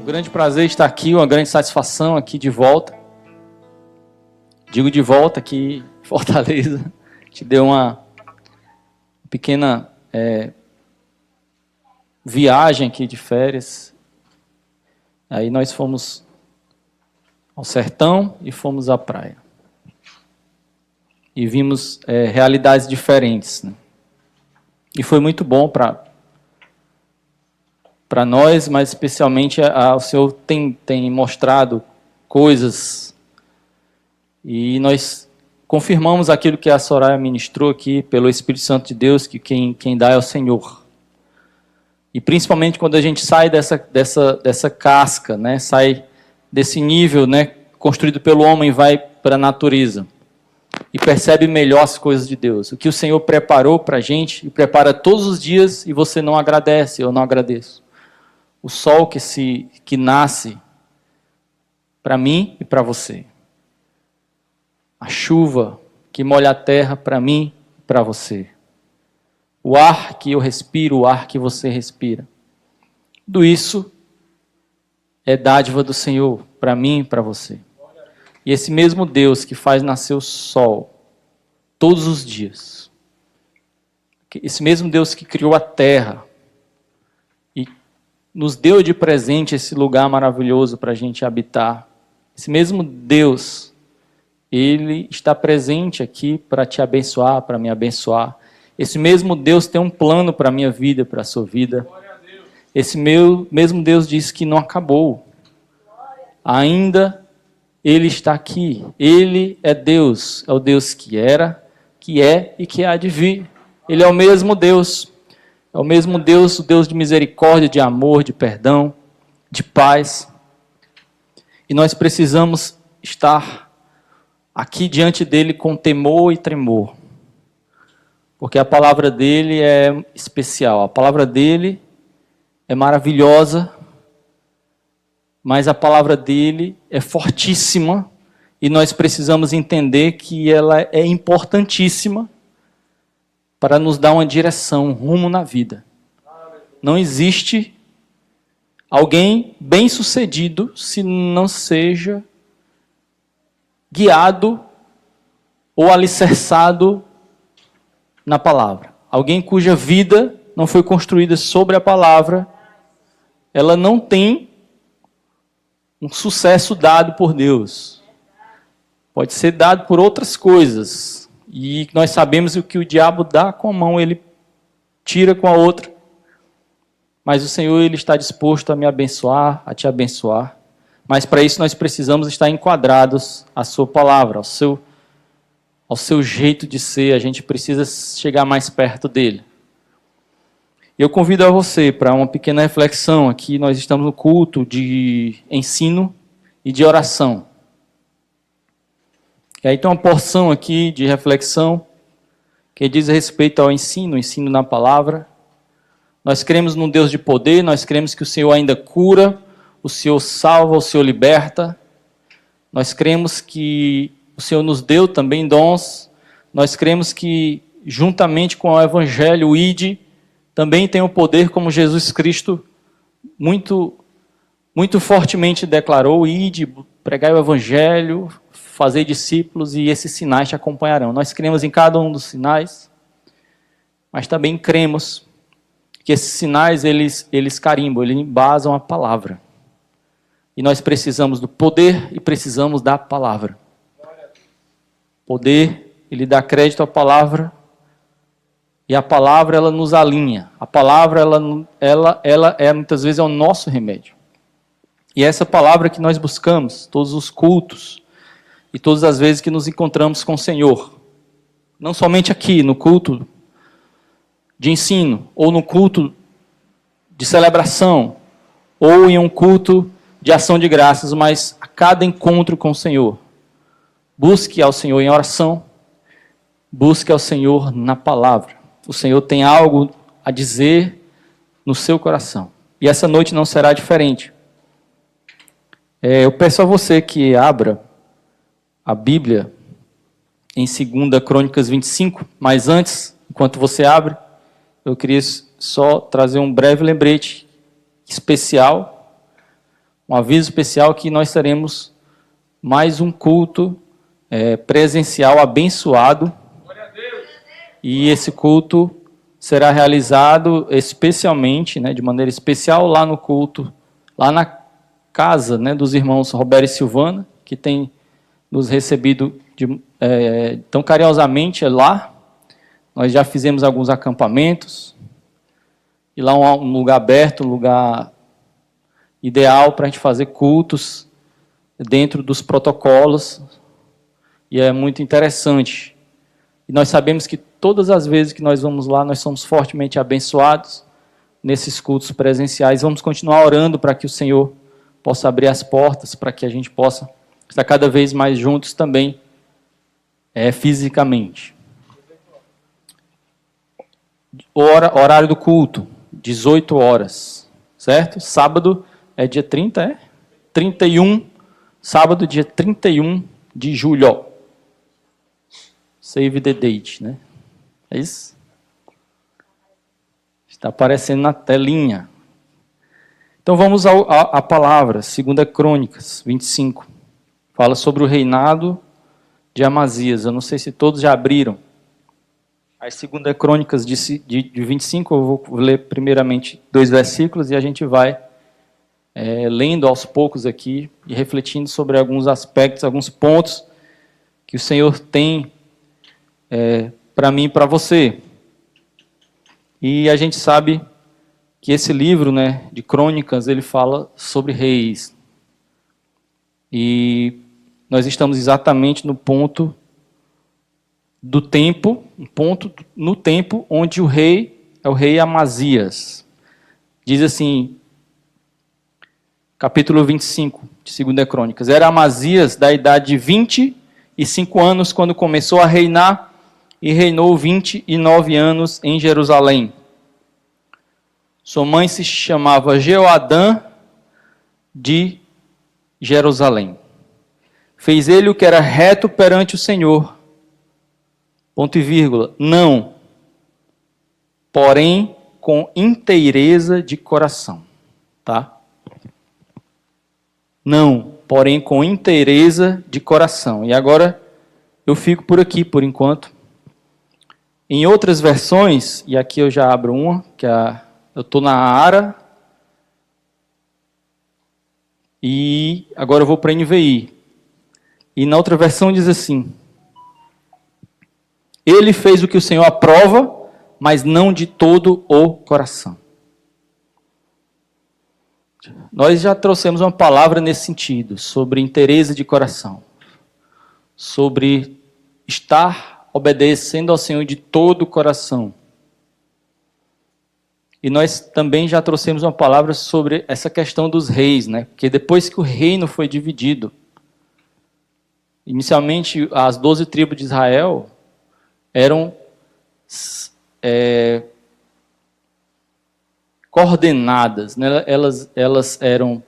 grande prazer estar aqui, uma grande satisfação aqui de volta. Digo de volta aqui em Fortaleza. Te deu uma pequena viagem aqui de férias. Aí nós fomos ao sertão e fomos à praia. E vimos realidades diferentes, né? E foi muito bom para nós, mas especialmente o Senhor tem mostrado coisas. E nós confirmamos aquilo que a Soraya ministrou aqui, pelo Espírito Santo de Deus, que quem dá é o Senhor. E principalmente quando a gente sai dessa casca, né, sai desse nível, né, construído pelo homem e vai para a natureza. E percebe melhor as coisas de Deus. O que o Senhor preparou para a gente, e prepara todos os dias, e você não agradece, eu não agradeço. O sol que nasce para mim e para você. A chuva que molha a terra para mim e para você. O ar que eu respiro, o ar que você respira. Tudo isso é dádiva do Senhor para mim e para você. E esse mesmo Deus que faz nascer o sol todos os dias, esse mesmo Deus que criou a terra e nos deu de presente esse lugar maravilhoso para a gente habitar, esse mesmo Deus, Ele está presente aqui para te abençoar, para me abençoar. Esse mesmo Deus tem um plano para a minha vida, para a sua vida. Esse mesmo Deus disse que não acabou. Ainda Ele está aqui. Ele é Deus. É o Deus que era, que é e que há de vir. Ele é o mesmo Deus. É o mesmo Deus, o Deus de misericórdia, de amor, de perdão, de paz. E nós precisamos estar aqui diante dele com temor e tremor. Porque a palavra dele é especial. A palavra dele é maravilhosa. Mas a palavra dele é fortíssima e nós precisamos entender que ela é importantíssima para nos dar uma direção, um rumo na vida. Não existe alguém bem-sucedido se não seja guiado ou alicerçado na palavra. Alguém cuja vida não foi construída sobre a palavra, ela não tem um sucesso dado por Deus. Pode ser dado por outras coisas. E nós sabemos o que o diabo dá com a mão, ele tira com a outra. Mas o Senhor, Ele está disposto a me abençoar, a te abençoar. Mas para isso nós precisamos estar enquadrados à sua palavra, ao seu jeito de ser. A gente precisa chegar mais perto dele. Eu convido a você para uma pequena reflexão aqui. Nós estamos no culto de ensino e de oração. E aí tem uma porção aqui de reflexão que diz respeito ao ensino na palavra. Nós cremos num Deus de poder, nós cremos que o Senhor ainda cura, o Senhor salva, o Senhor liberta. Nós cremos que o Senhor nos deu também dons. Nós cremos que juntamente com o Evangelho, o ID, também tem o poder, como Jesus Cristo muito fortemente declarou: ide, pregai o Evangelho, fazei discípulos e esses sinais te acompanharão. Nós cremos em cada um dos sinais, mas também cremos que esses sinais, eles carimbam, eles embasam a palavra. E nós precisamos do poder e precisamos da palavra. Poder, ele dá crédito à palavra. E a palavra, ela nos alinha. A palavra, ela muitas vezes é o nosso remédio. E essa palavra que nós buscamos, todos os cultos, e todas as vezes que nos encontramos com o Senhor. Não somente aqui, no culto de ensino, ou no culto de celebração, ou em um culto de ação de graças, mas a cada encontro com o Senhor. Busque ao Senhor em oração, busque ao Senhor na palavra. O Senhor tem algo a dizer no seu coração. E essa noite não será diferente. Eu peço a você que abra a Bíblia em 2 Crônicas 25. Mas antes, enquanto você abre, eu queria só trazer um breve lembrete especial um aviso especial que nós teremos mais um culto presencial abençoado. E esse culto será realizado especialmente, de maneira especial, lá no culto, lá na casa dos irmãos Roberto e Silvana, que tem nos recebido tão carinhosamente lá. Nós já fizemos alguns acampamentos, e lá um lugar aberto, um lugar ideal para a gente fazer cultos dentro dos protocolos, e é muito interessante. E nós sabemos que todas as vezes que nós vamos lá, nós somos fortemente abençoados nesses cultos presenciais. Vamos continuar orando para que o Senhor possa abrir as portas, para que a gente possa estar cada vez mais juntos também, fisicamente. Horário do culto, 18 horas, certo? Sábado é dia 30, 31, sábado, dia 31 de julho. Save the date, É isso? Está aparecendo na telinha. Então vamos à palavra, 2 Crônicas 25. Fala sobre o reinado de Amazias. Eu não sei se todos já abriram. As 2 Crônicas de 25, eu vou ler primeiramente 2 versículos e a gente vai lendo aos poucos aqui e refletindo sobre alguns aspectos, alguns pontos que o Senhor tem para mim e para você. E a gente sabe que esse livro de Crônicas, ele fala sobre reis. E nós estamos exatamente no ponto do tempo, no tempo onde o rei é o rei Amazias. Diz assim, capítulo 25 de 2 Crônicas: era Amazias da idade de 25 anos quando começou a reinar, e reinou 29 anos em Jerusalém. Sua mãe se chamava Jeoadã de Jerusalém. Fez ele o que era reto perante o Senhor. Ponto e vírgula. Não, porém com inteireza de coração. Tá? Não, porém com inteireza de coração. E agora eu fico por aqui por enquanto. Em outras versões, e aqui eu já abro uma, eu estou na ARA, e agora eu vou para a NVI. E na outra versão diz assim: ele fez o que o Senhor aprova, mas não de todo o coração. Nós já trouxemos uma palavra nesse sentido, sobre inteireza de coração, sobre estar obedecendo ao Senhor de todo o coração. E nós também já trouxemos uma palavra sobre essa questão dos reis, Porque depois que o reino foi dividido, inicialmente as 12 tribos de Israel eram coordenadas, elas eram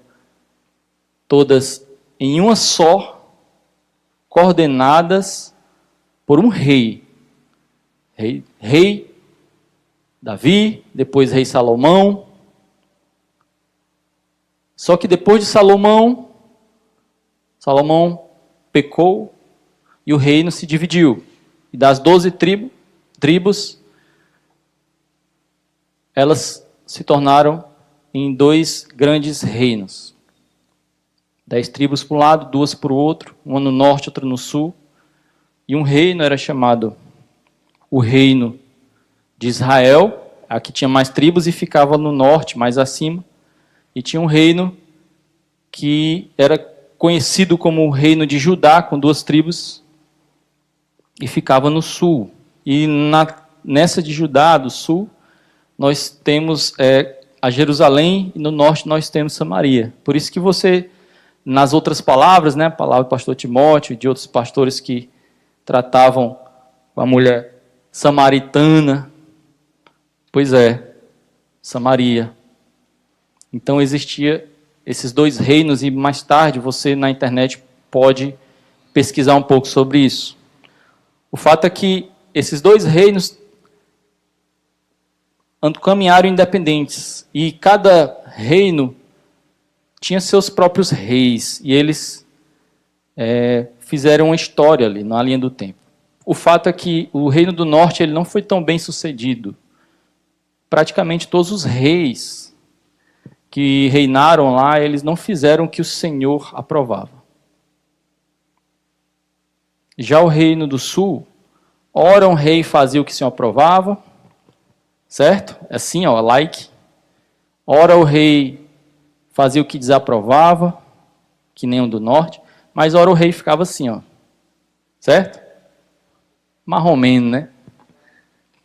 todas em uma só, coordenadas por um rei. Rei Davi, depois rei Salomão. Só que depois de Salomão pecou e o reino se dividiu. E das 12 tribos, elas se tornaram em 2 grandes reinos. 10 tribos para um lado, 2 para o outro, uma no norte, outra no sul. E um reino era chamado o reino de Israel, aqui tinha mais tribos e ficava no norte, mais acima. E tinha um reino que era conhecido como o reino de Judá, com 2 tribos, e ficava no sul. E nessa de Judá, do sul, nós temos a Jerusalém, e no norte nós temos Samaria. Por isso que você, nas outras palavras, a palavra do pastor Timóteo e de outros pastores que tratavam com a mulher samaritana, pois Samaria. Então existia esses 2 reinos, e mais tarde você na internet pode pesquisar um pouco sobre isso. O fato é que esses 2 reinos caminharam independentes, e cada reino tinha seus próprios reis, e eles fizeram uma história ali, na linha do tempo. O fato é que o Reino do Norte ele não foi tão bem sucedido. Praticamente todos os reis que reinaram lá, eles não fizeram o que o Senhor aprovava. Já o Reino do Sul, ora um rei fazia o que o Senhor aprovava, certo? Assim, ó, like. Ora o rei fazia o que desaprovava, que nem o do Norte, mas ora o rei ficava assim, ó, certo? Marromeno, né?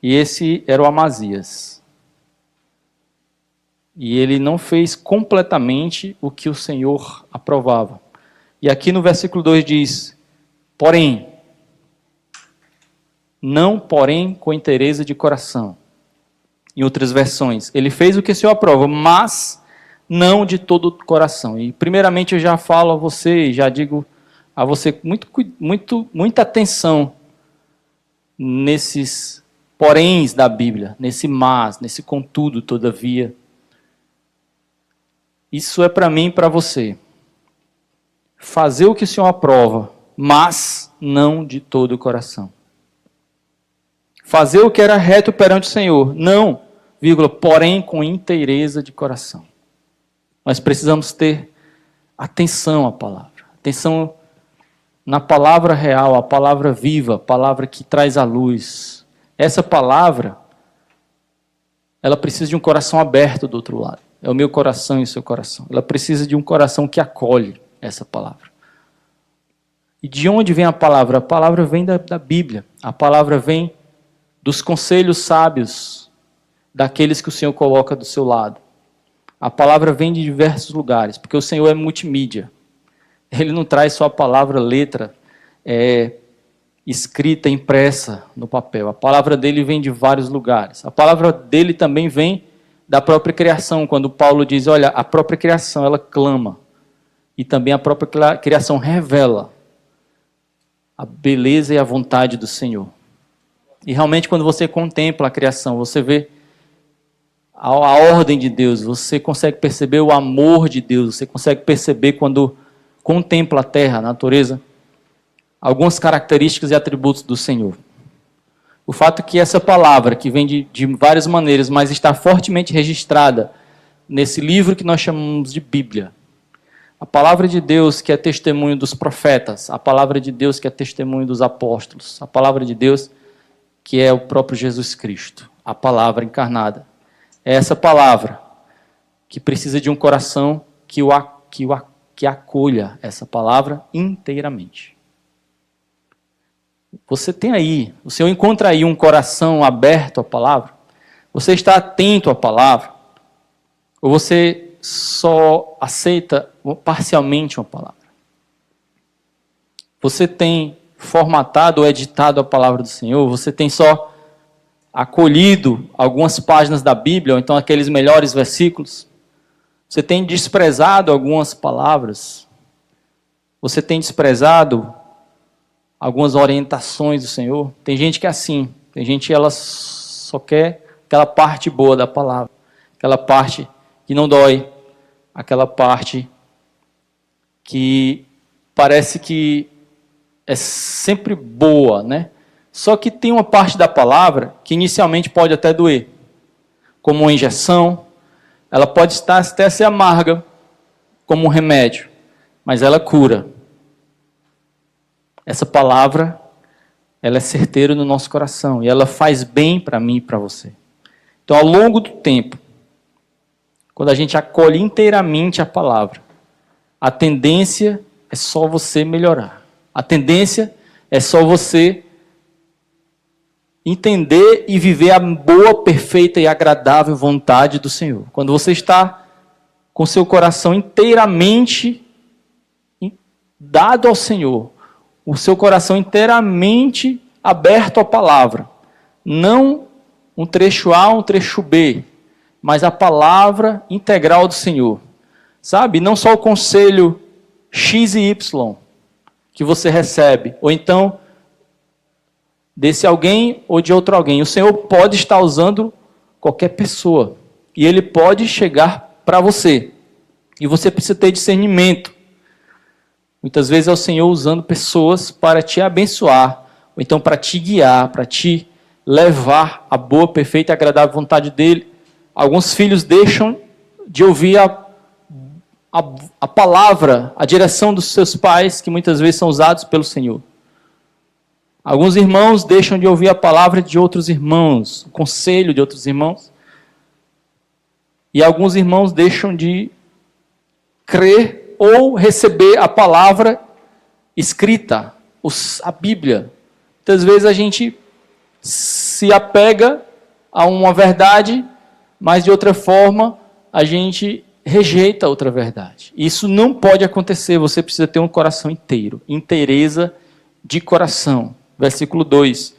E esse era o Amazias. E ele não fez completamente o que o Senhor aprovava. E aqui no versículo 2 diz, porém, não porém com inteireza de coração. Em outras versões, ele fez o que o Senhor aprova, mas não de todo o coração. E primeiramente eu já falo a você, já digo a você, muita atenção nesses poréns da Bíblia, nesse mas, nesse contudo, todavia. Isso é para mim e para você. Fazer o que o Senhor aprova, mas não de todo o coração. Fazer o que era reto perante o Senhor, não, vírgula, porém com inteireza de coração. Nós precisamos ter atenção à palavra. Atenção na palavra real, a palavra viva, a palavra que traz a luz. Essa palavra, ela precisa de um coração aberto do outro lado. É o meu coração e o seu coração. Ela precisa de um coração que acolhe essa palavra. E de onde vem a palavra? A palavra vem da Bíblia. A palavra vem dos conselhos sábios daqueles que o Senhor coloca do seu lado. A palavra vem de diversos lugares, porque o Senhor é multimídia. Ele não traz só a palavra, letra, escrita, impressa no papel. A palavra dele vem de vários lugares. A palavra dele também vem da própria criação, quando Paulo diz, olha, a própria criação, ela clama. E também a própria criação revela a beleza e a vontade do Senhor. E realmente quando você contempla a criação, você vê a ordem de Deus, você consegue perceber o amor de Deus, você consegue perceber quando contempla a terra, a natureza, algumas características e atributos do Senhor. O fato é que essa palavra, que vem de várias maneiras, mas está fortemente registrada nesse livro que nós chamamos de Bíblia. A palavra de Deus que é testemunho dos profetas, a palavra de Deus que é testemunho dos apóstolos, a palavra de Deus que é o próprio Jesus Cristo, a palavra encarnada. É essa palavra que precisa de um coração que acolha essa palavra inteiramente. Você tem aí, o Senhor encontra aí um coração aberto à palavra? Você está atento à palavra? Ou você só aceita parcialmente uma palavra? Você tem formatado ou editado a palavra do Senhor? Você tem só acolhido algumas páginas da Bíblia, ou então aqueles melhores versículos? Você tem desprezado algumas palavras? Você tem desprezado algumas orientações do Senhor? Tem gente que é assim, tem gente que ela só quer aquela parte boa da palavra, aquela parte que não dói, aquela parte que parece que é sempre boa, né? Só que tem uma parte da palavra que inicialmente pode até doer, como uma injeção, ela pode até ser amarga, como um remédio, mas ela cura. Essa palavra, ela é certeira no nosso coração e ela faz bem para mim e para você. Então, ao longo do tempo, quando a gente acolhe inteiramente a palavra, a tendência é só você melhorar. A tendência é só você entender e viver a boa, perfeita e agradável vontade do Senhor. Quando você está com seu coração inteiramente dado ao Senhor, o seu coração inteiramente aberto à palavra. Não um trecho A, um trecho B, mas a palavra integral do Senhor. Sabe? Não só o conselho X e Y que você recebe, ou então desse alguém ou de outro alguém. O Senhor pode estar usando qualquer pessoa, e Ele pode chegar para você. E você precisa ter discernimento. Muitas vezes é o Senhor usando pessoas para te abençoar, ou então para te guiar, para te levar à boa, perfeita e agradável vontade dEle. Alguns filhos deixam de ouvir a palavra, a direção dos seus pais, que muitas vezes são usados pelo Senhor. Alguns irmãos deixam de ouvir a palavra de outros irmãos, o conselho de outros irmãos. E alguns irmãos deixam de crer ou receber a palavra escrita, a Bíblia. Muitas vezes a gente se apega a uma verdade, mas de outra forma a gente rejeita outra verdade. Isso não pode acontecer, você precisa ter um coração inteiro, inteireza de coração. Versículo 2.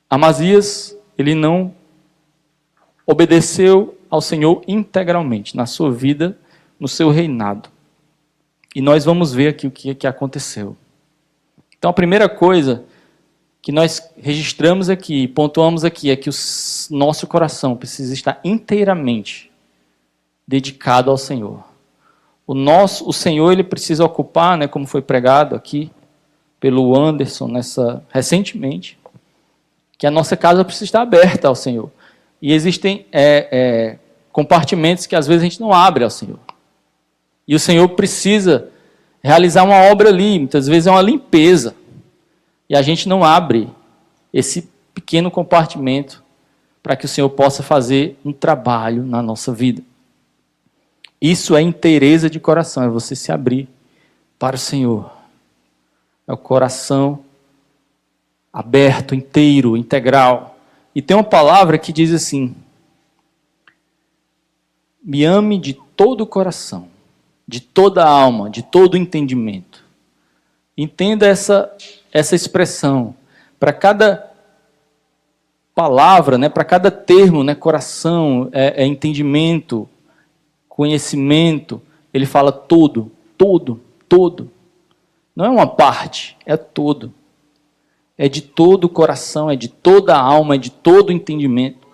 Amazias, ele não obedeceu ao Senhor integralmente, na sua vida, no seu reinado. E nós vamos ver aqui o que aconteceu. Então, a primeira coisa que nós registramos aqui, pontuamos aqui, é que o nosso coração precisa estar inteiramente dedicado ao Senhor. O Senhor, ele precisa ocupar, né, como foi pregado aqui pelo Anderson recentemente, que a nossa casa precisa estar aberta ao Senhor. E existem compartimentos que às vezes a gente não abre ao Senhor. E o Senhor precisa realizar uma obra ali, muitas vezes é uma limpeza. E a gente não abre esse pequeno compartimento para que o Senhor possa fazer um trabalho na nossa vida. Isso é inteireza de coração, é você se abrir para o Senhor. É o coração aberto, inteiro, integral. E tem uma palavra que diz assim: me ame de todo o coração, de toda a alma, de todo o entendimento. Entenda essa expressão. Para cada palavra, né, para cada termo, né, coração, entendimento, conhecimento, ele fala todo, todo, todo. Não é uma parte, é todo. É de todo o coração, é de toda a alma, é de todo o entendimento.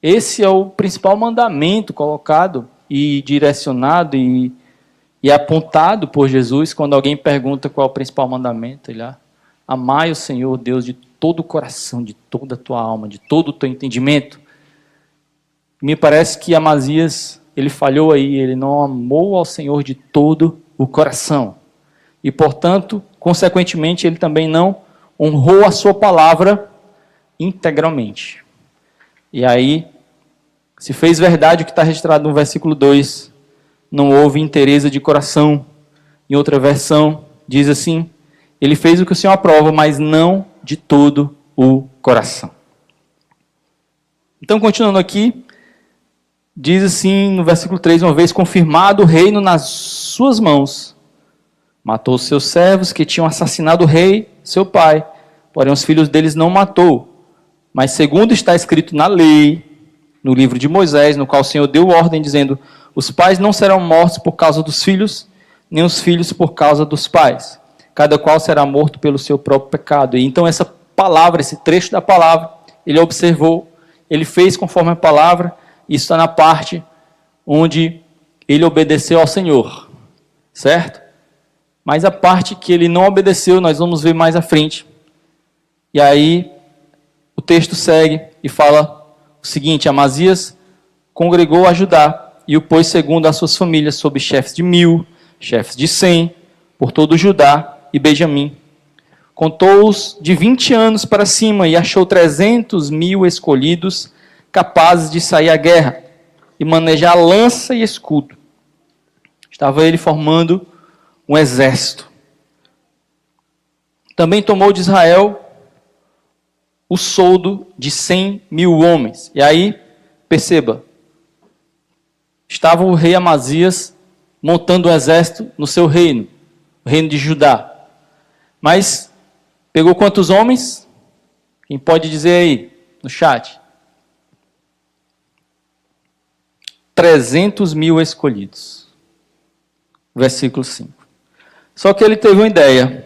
Esse é o principal mandamento colocado e direcionado e apontado por Jesus quando alguém pergunta qual é o principal mandamento. Ele amai o Senhor Deus de todo o coração, de toda a tua alma, de todo o teu entendimento. Me parece que Amazias, ele falhou aí, ele não amou ao Senhor de todo o coração. E, portanto, consequentemente, ele também não honrou a sua palavra integralmente. E aí, se fez verdade o que está registrado no versículo 2, não houve inteireza de coração. Em outra versão, diz assim: ele fez o que o Senhor aprova, mas não de todo o coração. Então, continuando aqui, diz assim no versículo 3, uma vez confirmado o reino nas suas mãos, matou os seus servos que tinham assassinado o rei, seu pai, porém os filhos deles não matou. Mas segundo está escrito na lei, no livro de Moisés, no qual o Senhor deu ordem, dizendo: os pais não serão mortos por causa dos filhos, nem os filhos por causa dos pais. Cada qual será morto pelo seu próprio pecado. E então essa palavra, esse trecho da palavra, ele observou, ele fez conforme a palavra. Isso está na parte onde ele obedeceu ao Senhor, certo? Mas a parte que ele não obedeceu, nós vamos ver mais à frente. E aí, o texto segue e fala o seguinte: Amazias congregou a Judá e o pôs segundo as suas famílias, sob chefes de 1000, chefes de 100, por todo Judá e Benjamim. Contou-os de 20 anos para cima e achou 300.000 escolhidos, capazes de sair à guerra e manejar lança e escudo. Estava ele formando um exército. Também tomou de Israel o soldo de 100.000 homens. E aí, perceba, estava o rei Amazias montando um exército no seu reino, o reino de Judá. Mas pegou quantos homens? Quem pode dizer aí no chat? 300.000 escolhidos. Versículo 5. Só que ele teve uma ideia.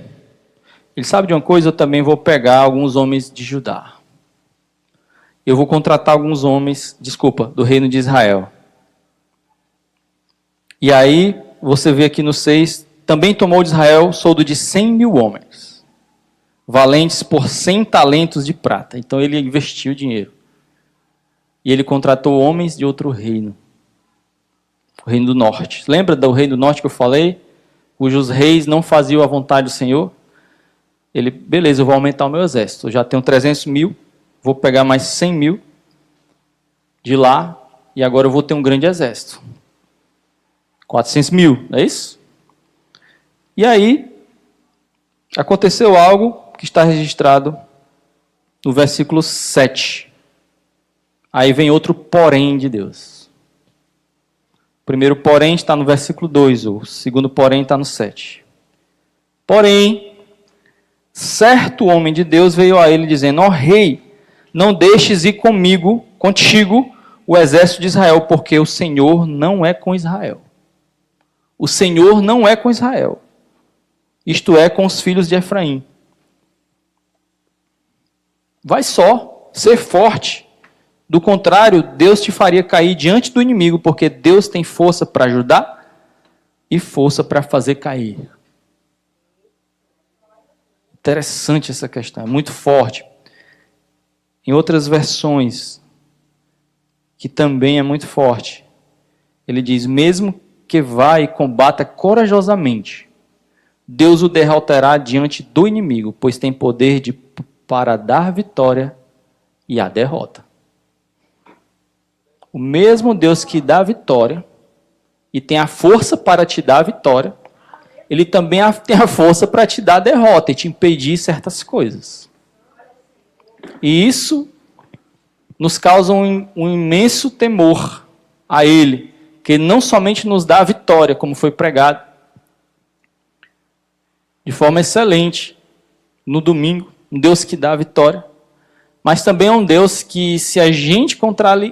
Ele sabe de uma coisa, eu também vou pegar alguns homens de Judá. Eu vou contratar alguns homens, do reino de Israel. E aí, você vê aqui no 6, também tomou de Israel soldo de 100.000 homens, valentes por 100 talentos de prata. Então ele investiu dinheiro. E ele contratou homens de outro reino, o reino do norte. Lembra do reino do norte que eu falei? Cujos reis não faziam a vontade do Senhor? Ele, beleza, eu vou aumentar o meu exército. Eu já tenho 300.000, vou pegar mais 100.000 de lá, e agora eu vou ter um grande exército. 400.000, é isso? E aí, aconteceu algo que está registrado no versículo 7. Aí vem outro porém de Deus. O primeiro porém está no versículo 2, o segundo porém está no 7. Porém, certo homem de Deus veio a ele dizendo: ó rei, não deixes ir contigo o exército de Israel, porque o Senhor não é com Israel. O Senhor não é com Israel. Isto é, com os filhos de Efraim. Vai só, ser forte. Do contrário, Deus te faria cair diante do inimigo, porque Deus tem força para ajudar e força para fazer cair. Interessante essa questão, é muito forte. Em outras versões, que também é muito forte, ele diz: mesmo que vá e combata corajosamente, Deus o derrotará diante do inimigo, pois tem poder para dar vitória e a derrota. O mesmo Deus que dá vitória e tem a força para te dar a vitória, ele também tem a força para te dar a derrota e te impedir certas coisas. E isso nos causa um imenso temor a ele, que não somente nos dá a vitória, como foi pregado de forma excelente no domingo, um Deus que dá a vitória, mas também é um Deus que, se a gente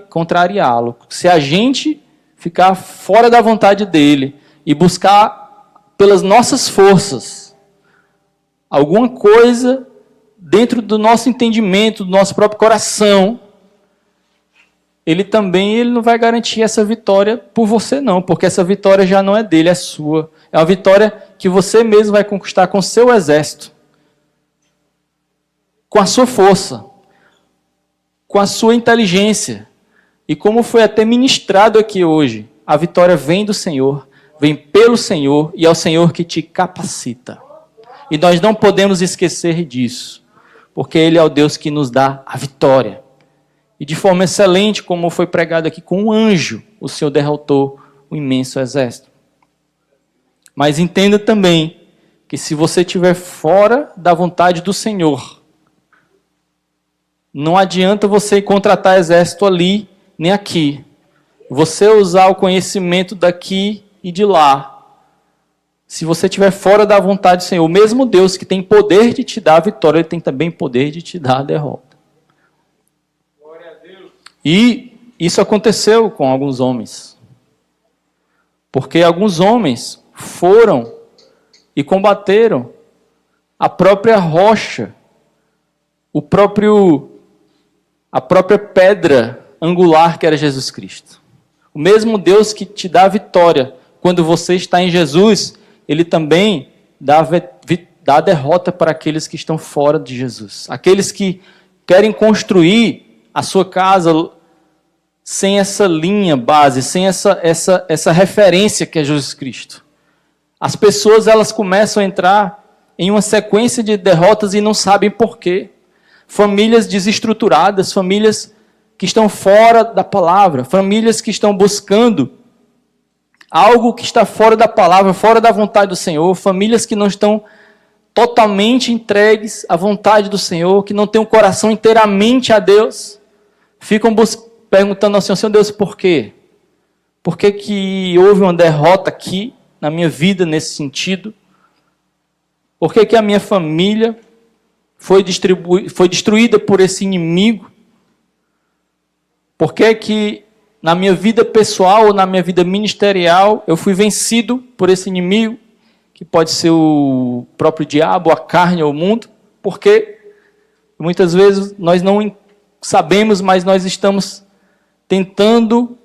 contrariá-lo, se a gente ficar fora da vontade dele e buscar pelas nossas forças alguma coisa dentro do nosso entendimento, do nosso próprio coração, ele não vai garantir essa vitória por você não, porque essa vitória já não é dele, é sua. É uma vitória que você mesmo vai conquistar com o seu exército, com a sua força, com a sua inteligência. E como foi até ministrado aqui hoje, a vitória vem do Senhor, vem pelo Senhor, e é o Senhor que te capacita. E nós não podemos esquecer disso, porque Ele é o Deus que nos dá a vitória. E de forma excelente, como foi pregado aqui, com um anjo, o Senhor derrotou o imenso exército. Mas entenda também que se você estiver fora da vontade do Senhor, não adianta você contratar exército ali, nem aqui. Você usar o conhecimento daqui e de lá. Se você estiver fora da vontade do Senhor, o mesmo Deus que tem poder de te dar a vitória, Ele tem também poder de te dar a derrota. Glória a Deus. E isso aconteceu com alguns homens. Porque alguns homens foram e combateram a própria rocha, a própria pedra angular que era Jesus Cristo. O mesmo Deus que te dá a vitória quando você está em Jesus, Ele também dá a derrota para aqueles que estão fora de Jesus. Aqueles que querem construir a sua casa sem essa linha base, sem essa referência que é Jesus Cristo. As pessoas, elas começam a entrar em uma sequência de derrotas e não sabem por quê. Famílias desestruturadas, famílias que estão fora da palavra, famílias que estão buscando algo que está fora da palavra, fora da vontade do Senhor, famílias que não estão totalmente entregues à vontade do Senhor, que não têm o coração inteiramente a Deus, ficam perguntando ao Senhor: Senhor Deus, por quê? Por que que houve uma derrota aqui na minha vida nesse sentido? Por que que a minha família foi destruída por esse inimigo? Por que que na minha vida pessoal ou na minha vida ministerial eu fui vencido por esse inimigo, que pode ser o próprio diabo, a carne ou o mundo? Porque muitas vezes nós não sabemos, mas nós estamos tentando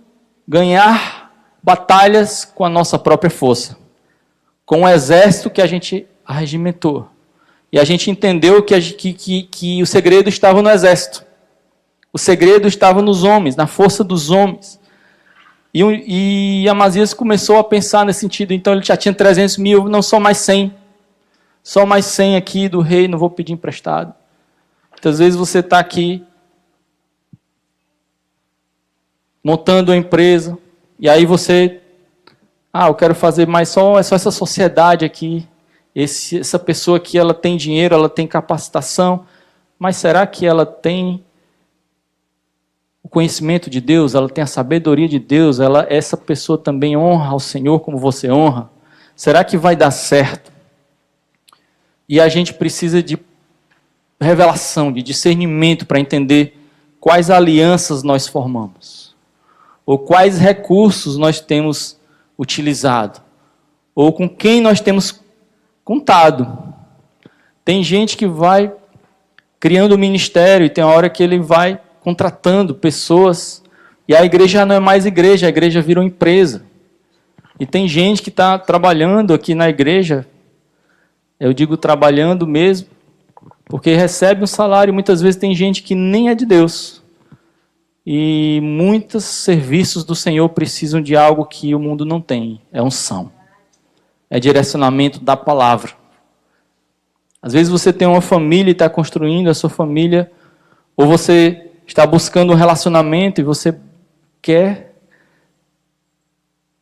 ganhar batalhas com a nossa própria força, com o exército que a gente arregimentou. E a gente entendeu que o segredo estava no exército. O segredo estava nos homens, na força dos homens. E Amazias começou a pensar nesse sentido. Então ele já tinha 300 mil, não só mais 100. Só mais 100 aqui do rei, não vou pedir emprestado. Muitas vezes você está aqui montando uma empresa, e aí você, eu quero fazer mais só essa sociedade aqui, essa pessoa aqui, ela tem dinheiro, ela tem capacitação, mas será que ela tem o conhecimento de Deus, ela tem a sabedoria de Deus, essa pessoa também honra ao Senhor como você honra? Será que vai dar certo? E a gente precisa de revelação, de discernimento para entender quais alianças nós formamos, ou quais recursos nós temos utilizado, ou com quem nós temos contado. Tem gente que vai criando um ministério e tem uma hora que ele vai contratando pessoas, e a igreja não é mais igreja, a igreja virou empresa. E tem gente que está trabalhando aqui na igreja, eu digo trabalhando mesmo, porque recebe um salário, muitas vezes tem gente que nem é de Deus. E muitos serviços do Senhor precisam de algo que o mundo não tem, é unção. É direcionamento da palavra. Às vezes você tem uma família e está construindo a sua família, ou você está buscando um relacionamento e você quer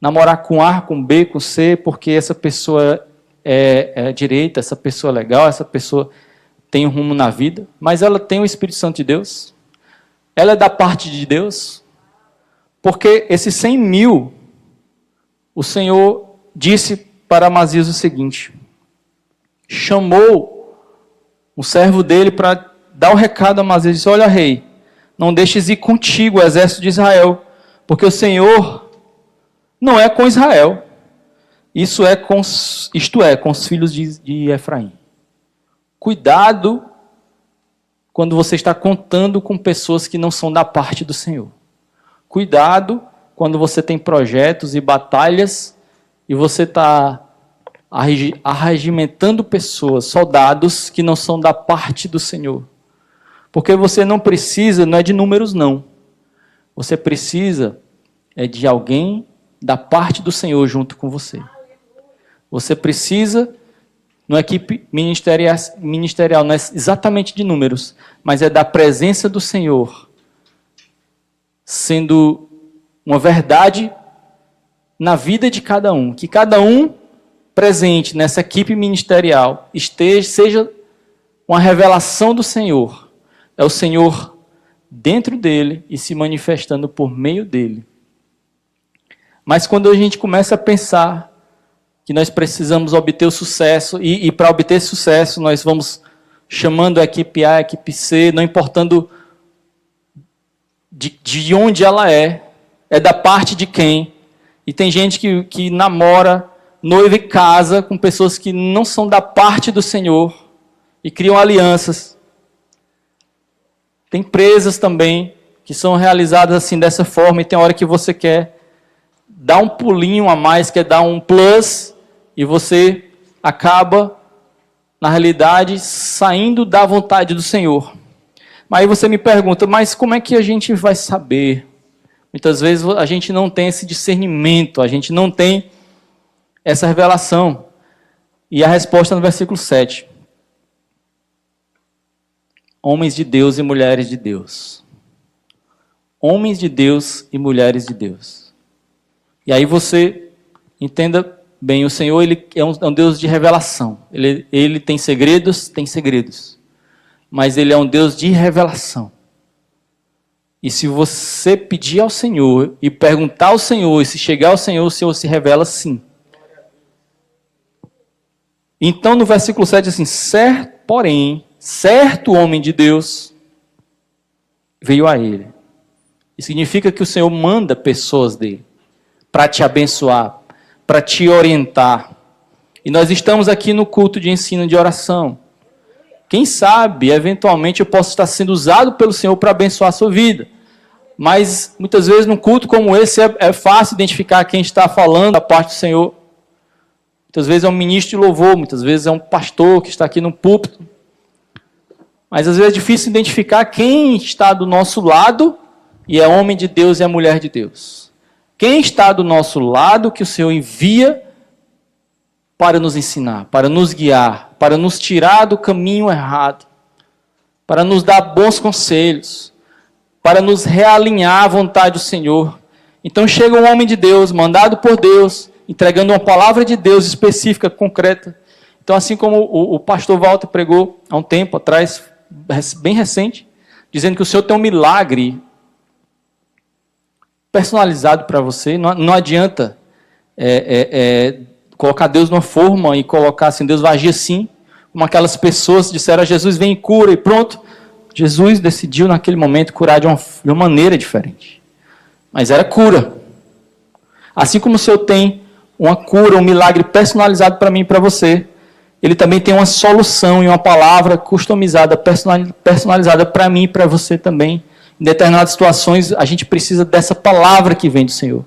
namorar com A, com B, com C, porque essa pessoa é direita, essa pessoa é legal, essa pessoa tem um rumo na vida, mas ela tem o Espírito Santo de Deus, ela é da parte de Deus, porque esses 100 mil, o Senhor disse para Amazias o seguinte, chamou o servo dele para dar o recado a Amazias, disse, olha rei, não deixes ir contigo o exército de Israel, porque o Senhor não é com Israel, isto é com os filhos de Efraim. Cuidado quando você está contando com pessoas que não são da parte do Senhor. Cuidado quando você tem projetos e batalhas e você está arregimentando pessoas, soldados que não são da parte do Senhor. Porque você não precisa, não é de números não. Você precisa de alguém da parte do Senhor junto com você. Você precisa, numa equipe ministerial, não é exatamente de números, mas é da presença do Senhor, sendo uma verdade na vida de cada um. Que cada um presente nessa equipe ministerial seja uma revelação do Senhor. É o Senhor dentro dele e se manifestando por meio dele. Mas quando a gente começa a pensar que nós precisamos obter o sucesso, e para obter sucesso nós vamos chamando a equipe A, a equipe C, não importando de onde ela é da parte de quem. E tem gente que namora, noiva e casa com pessoas que não são da parte do Senhor e criam alianças. Tem empresas também que são realizadas assim dessa forma e tem hora que você quer dar um pulinho a mais, quer dar um plus e você acaba, na realidade, saindo da vontade do Senhor. Mas aí você me pergunta, mas como é que a gente vai saber? Muitas vezes a gente não tem esse discernimento, a gente não tem essa revelação. E a resposta no versículo 7. Homens de Deus e mulheres de Deus. Homens de Deus e mulheres de Deus. E aí você entenda bem, o Senhor ele é um Deus de revelação. Ele tem segredos, mas Ele é um Deus de revelação. E se você pedir ao Senhor e perguntar ao Senhor, e se chegar ao Senhor, o Senhor se revela sim. Então no versículo 7 assim, certo homem de Deus veio a ele. Isso significa que o Senhor manda pessoas dele para te abençoar, para te orientar. E nós estamos aqui no culto de ensino de oração. Quem sabe, eventualmente, eu posso estar sendo usado pelo Senhor para abençoar a sua vida. Mas, muitas vezes, num culto como esse, é fácil identificar quem está falando da parte do Senhor. Muitas vezes é um ministro de louvor, muitas vezes é um pastor que está aqui no púlpito. Mas, às vezes, é difícil identificar quem está do nosso lado e é homem de Deus e é mulher de Deus. Quem está do nosso lado que o Senhor envia para nos ensinar, para nos guiar, para nos tirar do caminho errado, para nos dar bons conselhos, para nos realinhar à vontade do Senhor. Então chega um homem de Deus, mandado por Deus, entregando uma palavra de Deus específica, concreta. Então, assim como o pastor Walter pregou há um tempo atrás, bem recente, dizendo que o Senhor tem um milagre personalizado para você. Não adianta colocar Deus numa forma e colocar assim, Deus vai agir assim, como aquelas pessoas disseram a Jesus, vem e cura, e pronto. Jesus decidiu naquele momento curar de uma maneira diferente. Mas era cura. Assim como o Senhor tem uma cura, um milagre personalizado para mim e para você, Ele também tem uma solução e uma palavra customizada, personalizada para mim e para você também. Em determinadas situações, a gente precisa dessa palavra que vem do Senhor.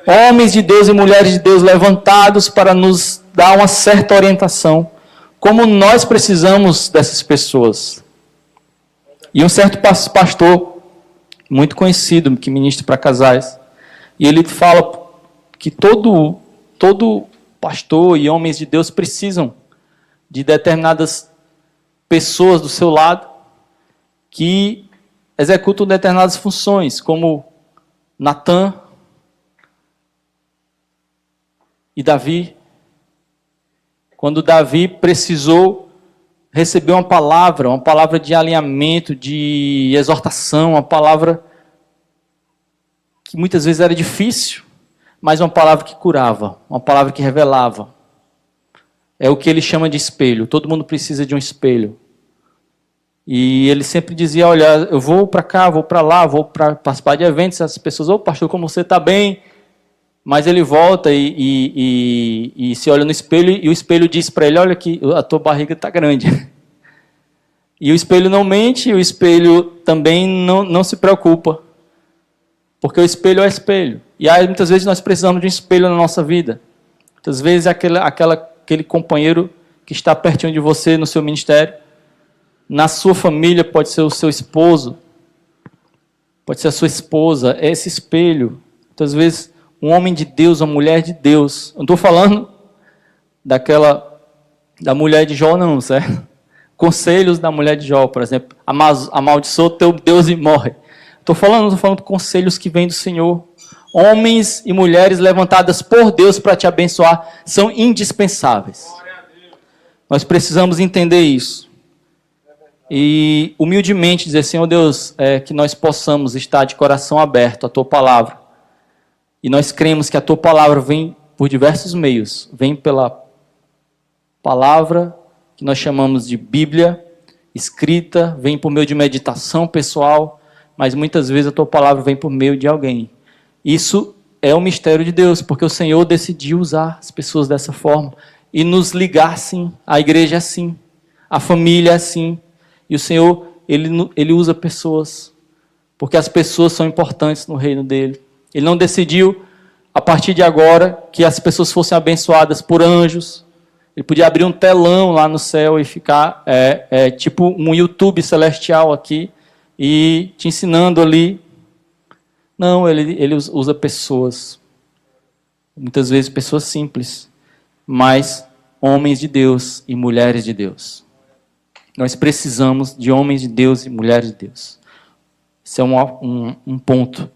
Homens de Deus e mulheres de Deus levantados para nos dar uma certa orientação. Como nós precisamos dessas pessoas. E um certo pastor, muito conhecido, que ministra para casais, e ele fala que todo pastor e homens de Deus precisam de determinadas pessoas do seu lado que executam determinadas funções, como Natã e Davi. Quando Davi precisou receber uma palavra de alinhamento, de exortação, uma palavra que muitas vezes era difícil, mas uma palavra que curava, uma palavra que revelava. É o que ele chama de espelho. Todo mundo precisa de um espelho. E ele sempre dizia, olha, eu vou para cá, vou para lá, vou para participar de eventos, as pessoas, ô pastor, como você está bem? Mas ele volta e se olha no espelho e o espelho diz para ele, olha que a tua barriga está grande. E o espelho não mente, e o espelho também não se preocupa. Porque o espelho é espelho. E aí muitas vezes nós precisamos de um espelho na nossa vida. Muitas vezes é aquele companheiro que está pertinho de você no seu ministério. Na sua família pode ser o seu esposo. Pode ser a sua esposa. É esse espelho. Muitas vezes um homem de Deus, uma mulher de Deus. Eu não estou falando da mulher de Jó, não, certo? Conselhos da mulher de Jó, por exemplo. Amaldiçoa o teu Deus e morre. Estou falando de conselhos que vêm do Senhor. Homens e mulheres levantadas por Deus para te abençoar são indispensáveis. Nós precisamos entender isso. E humildemente dizer, Senhor Deus, que nós possamos estar de coração aberto à Tua palavra. E nós cremos que a Tua palavra vem por diversos meios. Vem pela palavra que nós chamamos de Bíblia, escrita, vem por meio de meditação pessoal, mas muitas vezes a Tua palavra vem por meio de alguém. Isso é um mistério de Deus, porque o Senhor decidiu usar as pessoas dessa forma e nos ligar assim, a igreja assim, a família assim. E o Senhor, Ele usa pessoas, porque as pessoas são importantes no reino dEle. Ele não decidiu, a partir de agora, que as pessoas fossem abençoadas por anjos. Ele podia abrir um telão lá no céu e ficar tipo um YouTube celestial aqui, e te ensinando ali. Não, ele usa pessoas. Muitas vezes pessoas simples, mas homens de Deus e mulheres de Deus. Nós precisamos de homens de Deus e mulheres de Deus. Esse é um ponto.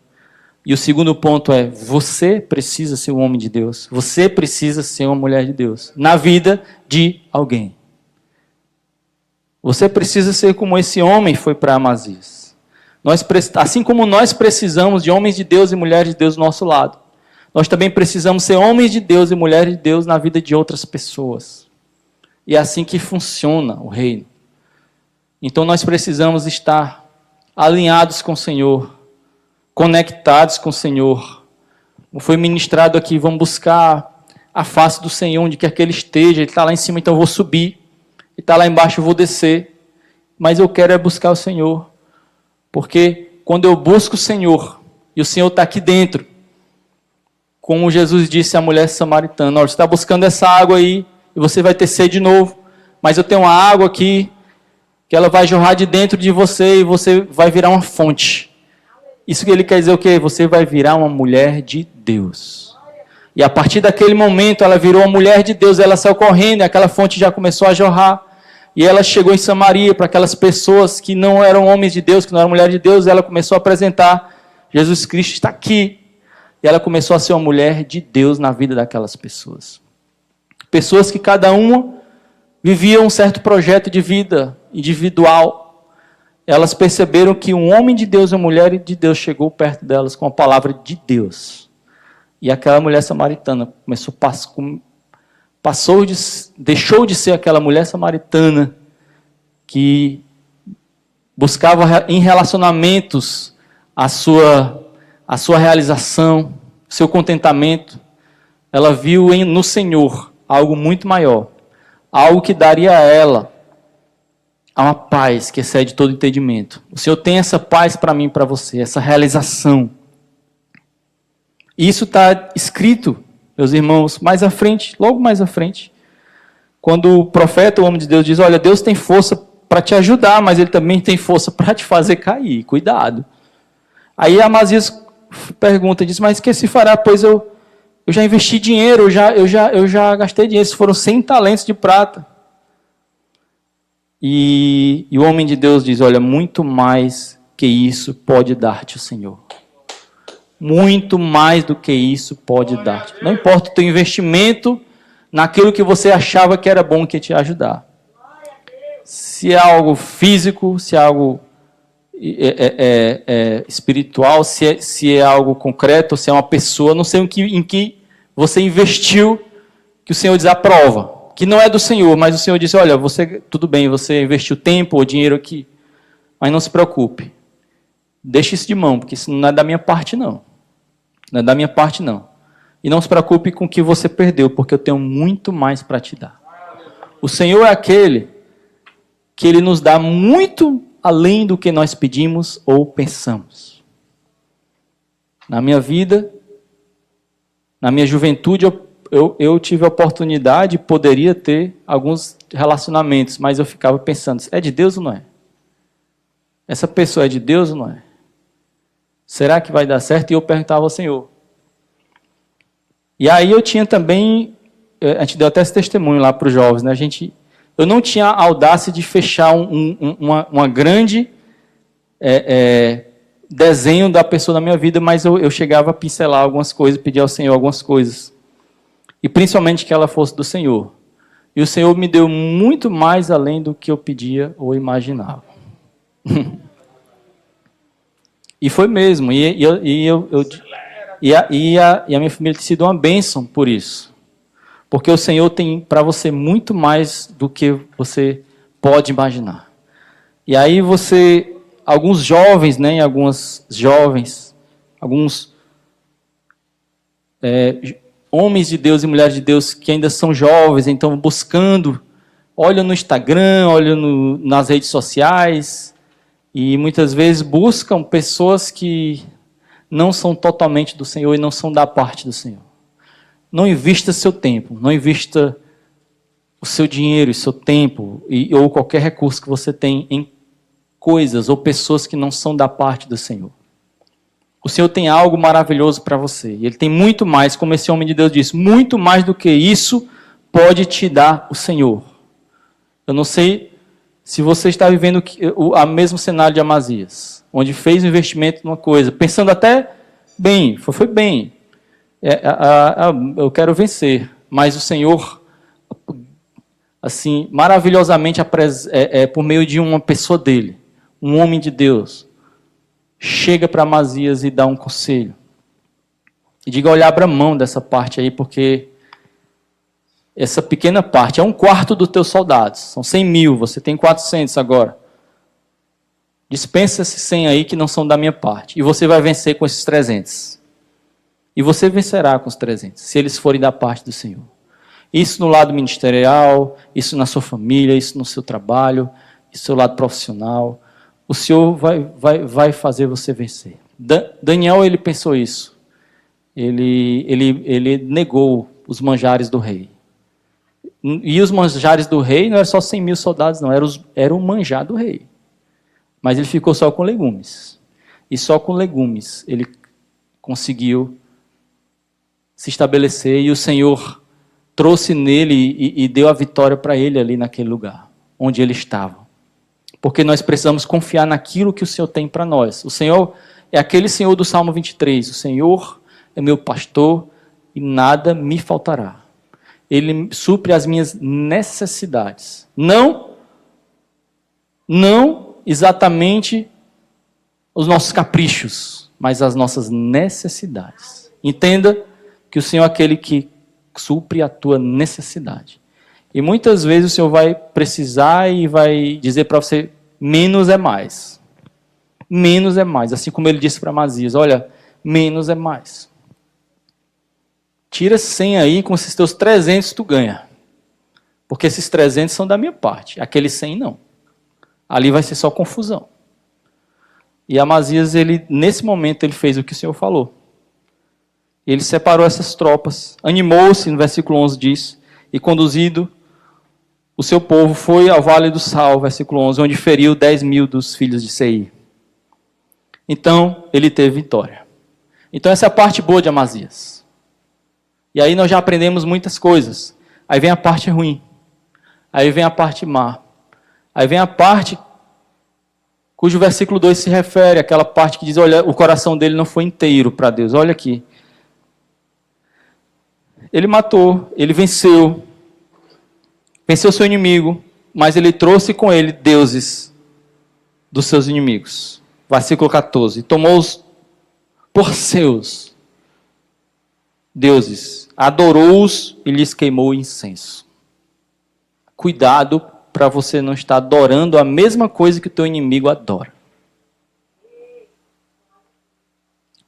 E o segundo ponto é, você precisa ser um homem de Deus. Você precisa ser uma mulher de Deus. Na vida de alguém. Você precisa ser como esse homem foi para Amazias. Assim como nós precisamos de homens de Deus e mulheres de Deus do nosso lado, nós também precisamos ser homens de Deus e mulheres de Deus na vida de outras pessoas. E é assim que funciona o reino. Então nós precisamos estar alinhados com o Senhor, conectados com o Senhor. Como foi ministrado aqui, vamos buscar a face do Senhor, onde quer que Ele esteja. Ele está lá em cima, então eu vou subir. Ele está lá embaixo, eu vou descer. Mas eu quero buscar o Senhor. Porque quando eu busco o Senhor, e o Senhor está aqui dentro, como Jesus disse à mulher samaritana, olha, você está buscando essa água aí, e você vai ter sede de novo, mas eu tenho uma água aqui, que ela vai jorrar de dentro de você, e você vai virar uma fonte. Isso que ele quer dizer o quê? Você vai virar uma mulher de Deus. E a partir daquele momento, ela virou uma mulher de Deus, ela saiu correndo, e aquela fonte já começou a jorrar. E ela chegou em Samaria, para aquelas pessoas que não eram homens de Deus, que não eram mulheres de Deus, ela começou a apresentar, Jesus Cristo está aqui. E ela começou a ser uma mulher de Deus na vida daquelas pessoas. Pessoas que cada uma vivia um certo projeto de vida individual. Elas perceberam que um homem de Deus e uma mulher de Deus chegou perto delas com a palavra de Deus. E aquela mulher samaritana deixou de ser aquela mulher samaritana que buscava em relacionamentos a sua realização, seu contentamento. Ela viu no Senhor algo muito maior, algo que daria a ela uma paz que excede todo entendimento. O Senhor tem essa paz para mim e para você, essa realização. E isso está escrito, meus irmãos, mais à frente, logo mais à frente, quando o profeta, o homem de Deus, diz, olha, Deus tem força para te ajudar, mas Ele também tem força para te fazer cair, cuidado. Aí Amazias pergunta, diz, mas o que se fará? Pois eu já investi dinheiro, eu já gastei dinheiro, isso foram 100 talentos de prata. E o homem de Deus diz, olha, muito mais que isso pode dar-te o Senhor. Muito mais do que isso pode dar-te. Não importa o teu investimento naquilo que você achava que era bom que ia te ajudar. Se é algo físico, se é algo espiritual, se é algo concreto, se é uma pessoa, não sei em que você investiu, que o Senhor desaprova. Que não é do Senhor, mas o Senhor disse, olha, tudo bem, você investiu tempo ou dinheiro aqui, mas não se preocupe. Deixe isso de mão, porque isso não é da minha parte, não. Não é da minha parte, não. E não se preocupe com o que você perdeu, porque eu tenho muito mais para te dar. O Senhor é aquele que Ele nos dá muito além do que nós pedimos ou pensamos. Na minha vida, na minha juventude, eu tive a oportunidade, poderia ter alguns relacionamentos, mas eu ficava pensando, é de Deus ou não é? Essa pessoa é de Deus ou não é? Será que vai dar certo? E eu perguntava ao Senhor. E aí eu tinha também, a gente deu até esse testemunho lá para os jovens, né? Eu não tinha a audácia de fechar uma grande desenho da pessoa na minha vida, mas eu chegava a pincelar algumas coisas, pedir ao Senhor algumas coisas. E principalmente que ela fosse do Senhor. E o Senhor me deu muito mais além do que eu pedia ou imaginava. E foi mesmo. E a minha família tem sido uma bênção por isso. Porque o Senhor tem para você muito mais do que você pode imaginar. E aí alguns jovens, né, alguns homens de Deus e mulheres de Deus que ainda são jovens, então buscando, olham no Instagram, olham nas redes sociais, e muitas vezes buscam pessoas que não são totalmente do Senhor e não são da parte do Senhor. Não invista seu tempo, não invista o seu dinheiro, o seu tempo, ou qualquer recurso que você tem em coisas ou pessoas que não são da parte do Senhor. O Senhor tem algo maravilhoso para você. E Ele tem muito mais, como esse homem de Deus disse, muito mais do que isso pode te dar o Senhor. Eu não sei se você está vivendo o mesmo cenário de Amazias, onde fez um investimento numa coisa, pensando até bem, foi bem. Eu quero vencer, mas o Senhor, assim, maravilhosamente, por meio de uma pessoa dele, um homem de Deus, chega para Amazias e dá um conselho. E diga, olha, abra mão dessa parte aí, porque essa pequena parte é 1/4 dos teus soldados. São 100 mil, você tem 400 agora. Dispensa esses 100 aí que não são da minha parte. E você vai vencer com esses 300. E você vencerá com os 300, se eles forem da parte do Senhor. Isso no lado ministerial, isso na sua família, isso no seu trabalho, isso no seu lado profissional. o Senhor vai fazer você vencer. Daniel, ele pensou isso. Ele negou os manjares do rei. E os manjares do rei não eram só 100 mil soldados, não. Era o manjar do rei. Mas ele ficou só com legumes. E só com legumes ele conseguiu se estabelecer. E o Senhor trouxe nele e deu a vitória para ele ali naquele lugar, onde ele estava. Porque nós precisamos confiar naquilo que o Senhor tem para nós. O Senhor é aquele Senhor do Salmo 23. O Senhor é meu pastor e nada me faltará. Ele supre as minhas necessidades. Não exatamente os nossos caprichos, mas as nossas necessidades. Entenda que o Senhor é aquele que supre a tua necessidade. E muitas vezes o Senhor vai precisar e vai dizer para você, menos é mais. Menos é mais. Assim como ele disse para Amazias, olha, menos é mais. Tira 100 aí, com esses teus 300 tu ganha. Porque esses 300 são da minha parte. Aqueles 100 não. Ali vai ser só confusão. E Amazias, nesse momento, ele fez o que o Senhor falou. Ele separou essas tropas, animou-se, no versículo 11 diz, e conduzido o seu povo foi ao Vale do Sal, versículo 11, onde feriu 10 mil dos filhos de Seir. Então, ele teve vitória. Então, essa é a parte boa de Amazias. E aí nós já aprendemos muitas coisas. Aí vem a parte ruim. Aí vem a parte má. Aí vem a parte cujo versículo 2 se refere, aquela parte que diz, olha, o coração dele não foi inteiro para Deus. Olha aqui. Ele matou, ele venceu seu inimigo, mas ele trouxe com ele deuses dos seus inimigos. Versículo 14. Tomou-os por seus deuses, adorou-os e lhes queimou incenso. Cuidado para você não estar adorando a mesma coisa que o teu inimigo adora.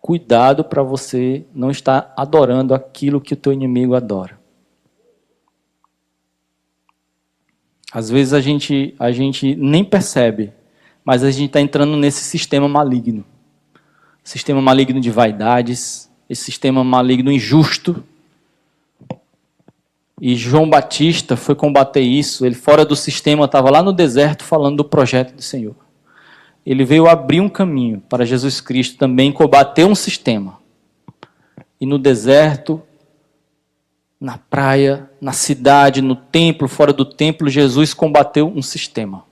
Cuidado para você não estar adorando aquilo que o teu inimigo adora. Às vezes a gente nem percebe, mas a gente está entrando nesse sistema maligno. Sistema maligno de vaidades, esse sistema maligno injusto. E João Batista foi combater isso. Ele, fora do sistema, estava lá no deserto falando do projeto do Senhor. Ele veio abrir um caminho para Jesus Cristo também combater um sistema. E no deserto, na praia, na cidade, no templo, fora do templo, Jesus combateu um sistema.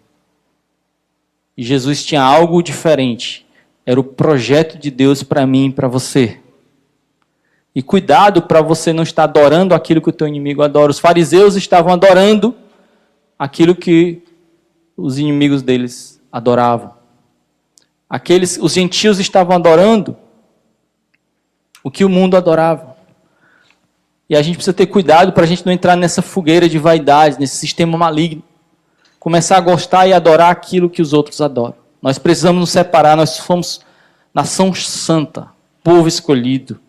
E Jesus tinha algo diferente. Era o projeto de Deus para mim e para você. E cuidado para você não estar adorando aquilo que o teu inimigo adora. Os fariseus estavam adorando aquilo que os inimigos deles adoravam. Os gentios estavam adorando o que o mundo adorava. E a gente precisa ter cuidado para a gente não entrar nessa fogueira de vaidade, nesse sistema maligno. Começar a gostar e adorar aquilo que os outros adoram. Nós precisamos nos separar, nós somos nação santa, povo escolhido.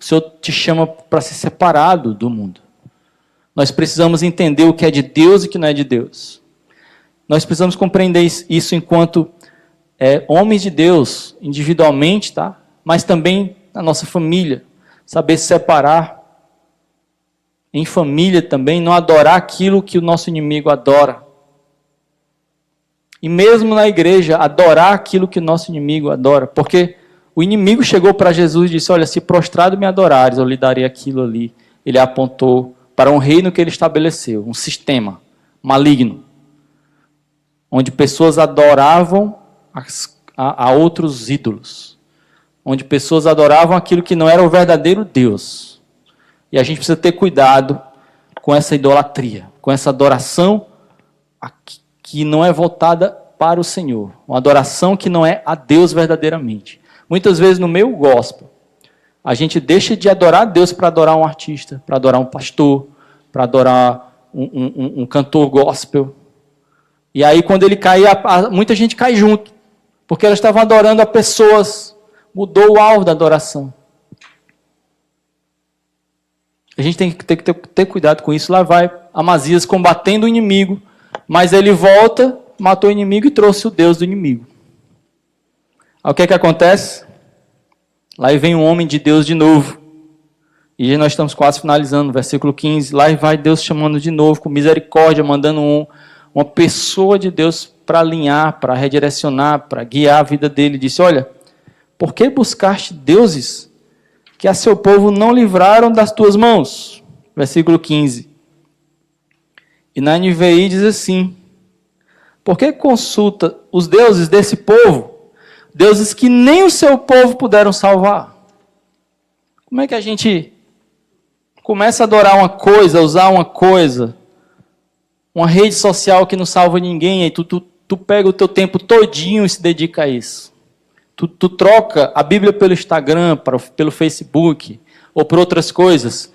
O Senhor te chama para ser separado do mundo. Nós precisamos entender o que é de Deus e o que não é de Deus. Nós precisamos compreender isso enquanto homens de Deus, individualmente, tá? Mas também na nossa família. Saber se separar em família também, não adorar aquilo que o nosso inimigo adora. E mesmo na igreja, adorar aquilo que o nosso inimigo adora. Porque o inimigo chegou para Jesus e disse, olha, se prostrado me adorares, eu lhe darei aquilo ali. Ele apontou para um reino que ele estabeleceu, um sistema maligno, onde pessoas adoravam a outros ídolos, onde pessoas adoravam aquilo que não era o verdadeiro Deus. E a gente precisa ter cuidado com essa idolatria, com essa adoração que não é voltada para o Senhor, uma adoração que não é a Deus verdadeiramente. Muitas vezes no meio gospel, a gente deixa de adorar a Deus para adorar um artista, para adorar um pastor, para adorar um cantor gospel. E aí quando ele cai, muita gente cai junto, porque elas estavam adorando a pessoas, mudou o alvo da adoração. A gente tem que ter cuidado com isso. Lá vai Amazias combatendo o inimigo, mas ele volta, matou o inimigo e trouxe o Deus do inimigo. Aí o que é que acontece? Lá vem um homem de Deus de novo. E nós estamos quase finalizando, versículo 15. Lá vai Deus chamando de novo, com misericórdia, mandando uma pessoa de Deus para alinhar, para redirecionar, para guiar a vida dele. Disse, olha, por que buscaste deuses que a seu povo não livraram das tuas mãos? Versículo 15. E na NVI diz assim, por que consulta os deuses desse povo, deuses que nem o seu povo puderam salvar? Como é que a gente começa a adorar uma coisa, usar uma coisa, uma rede social que não salva ninguém, aí tu pega o teu tempo todinho e se dedica a isso. Tu troca a Bíblia pelo Instagram, pelo Facebook, ou por outras coisas.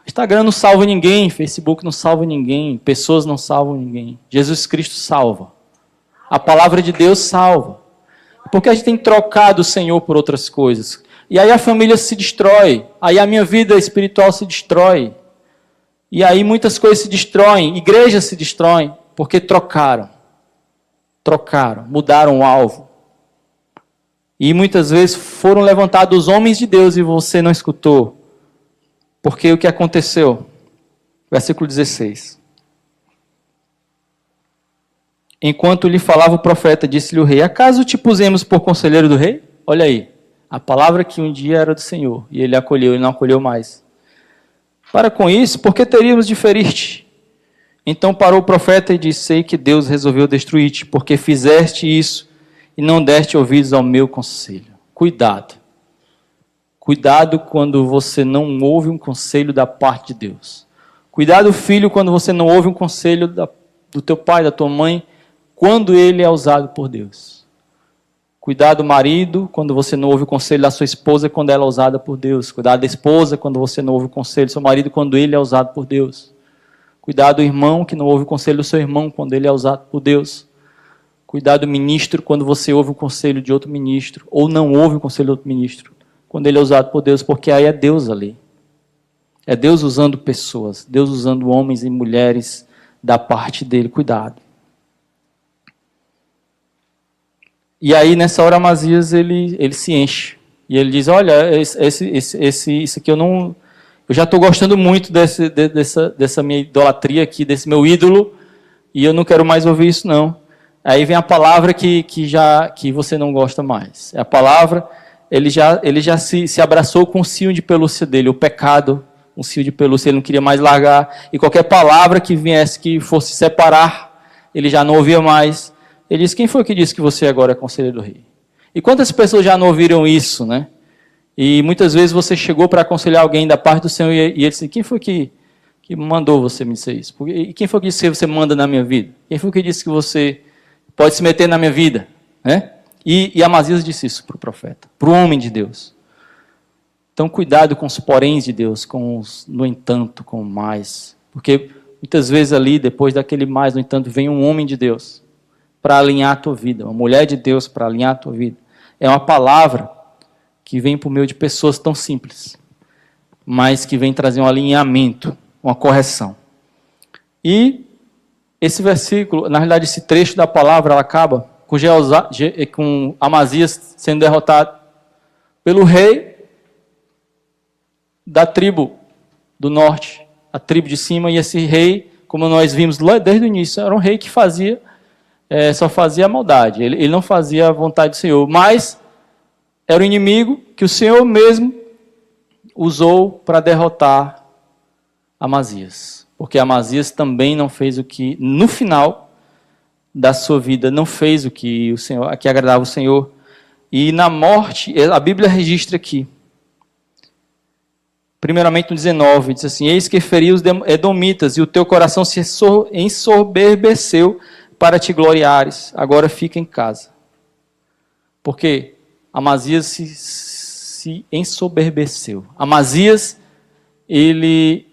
Instagram não salva ninguém, Facebook não salva ninguém, pessoas não salvam ninguém. Jesus Cristo salva. A palavra de Deus salva. Porque a gente tem trocado o Senhor por outras coisas. E aí a família se destrói. Aí a minha vida espiritual se destrói. E aí muitas coisas se destroem. Igrejas se destroem. Porque trocaram. Mudaram o alvo. E muitas vezes foram levantados homens de Deus e você não escutou. Porque o que aconteceu? Versículo 16. Enquanto lhe falava o profeta, disse-lhe o rei, acaso te pusemos por conselheiro do rei? Olha aí, a palavra que um dia era do Senhor, e ele acolheu, ele não acolheu mais. Para com isso, por que teríamos de ferir-te? Então parou o profeta e disse, sei que Deus resolveu destruir-te, porque fizeste isso e não deste ouvidos ao meu conselho. Cuidado. Cuidado quando você não ouve um conselho da parte de Deus. Cuidado, filho, quando você não ouve um conselho do teu pai, da tua mãe, quando ele é usado por Deus. Cuidado, marido, quando você não ouve o conselho da sua esposa, quando ela é usada por Deus. Cuidado, esposa, quando você não ouve o conselho do seu marido, quando ele é usado por Deus. Cuidado, irmão, que não ouve o conselho do seu irmão, quando ele é usado por Deus. Cuidado, ministro, quando você ouve o conselho de outro ministro, ou não ouve o conselho de outro ministro, quando ele é usado por Deus, porque aí é Deus ali. É Deus usando pessoas, Deus usando homens e mulheres da parte dele. Cuidado. E aí, nessa hora, Amazias, ele se enche. E ele diz, olha, isso aqui eu já estou gostando muito dessa minha idolatria aqui, desse meu ídolo, e eu não quero mais ouvir isso, não. Aí vem a palavra que você não gosta mais. É a palavra, ele já se abraçou com o cio de pelúcia dele, o pecado, um cio de pelúcia, ele não queria mais largar. E qualquer palavra que viesse, que fosse separar, ele já não ouvia mais. Ele disse, quem foi que disse que você agora é conselheiro do rei? E quantas pessoas já não ouviram isso, né? E muitas vezes você chegou para aconselhar alguém da parte do Senhor e ele disse, quem foi que mandou você me dizer isso? E quem foi que disse que você manda na minha vida? Quem foi que disse que você pode se meter na minha vida? Né? E Amazias disse isso para o profeta, para o homem de Deus. Então cuidado com os poréns de Deus, com os no entanto, com o mais. Porque muitas vezes ali, depois daquele mais, no entanto, vem um homem de Deus para alinhar a tua vida, uma mulher de Deus para alinhar a tua vida. É uma palavra que vem por meio de pessoas tão simples, mas que vem trazer um alinhamento, uma correção. E esse versículo, na realidade esse trecho da palavra, ela acaba com Amazias sendo derrotado pelo rei da tribo do norte, a tribo de cima, e esse rei, como nós vimos lá desde o início, era um rei que só fazia maldade, ele não fazia a vontade do Senhor, mas era o inimigo que o Senhor mesmo usou para derrotar Amazias. Porque Amazias também não fez o que, no final da sua vida, não fez o que agradava o Senhor. E na morte, a Bíblia registra aqui, primeiramente no 19, diz assim, eis que feri os edomitas, e o teu coração se ensoberbeceu para te gloriares, agora fica em casa. Porque Amazias se ensoberbeceu. Amazias, ele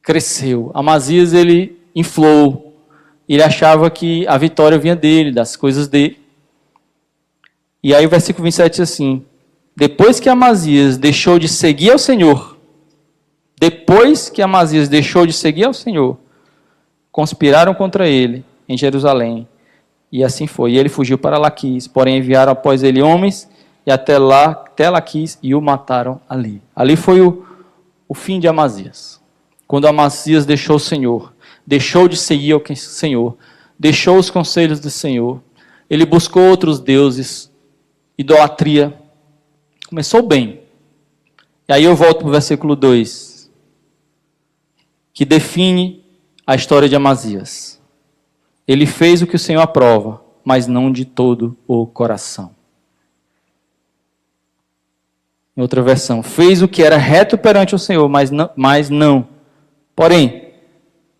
cresceu. Amazias, ele inflou. Ele achava que a vitória vinha dele, das coisas dele. E aí o versículo 27 diz assim, depois que Amazias deixou de seguir ao Senhor, conspiraram contra ele em Jerusalém, E assim foi. E ele fugiu para Laquis, porém enviaram após ele homens, e até Laquis, e o mataram ali. Ali foi o fim de Amazias. Quando Amazias deixou o Senhor, deixou de seguir o Senhor, deixou os conselhos do Senhor, ele buscou outros deuses, idolatria. Começou bem. E aí eu volto para o versículo 2, que define a história de Amazias. Ele fez o que o Senhor aprova, mas não de todo o coração. Em outra versão, fez o que era reto perante o Senhor, mas não. Porém,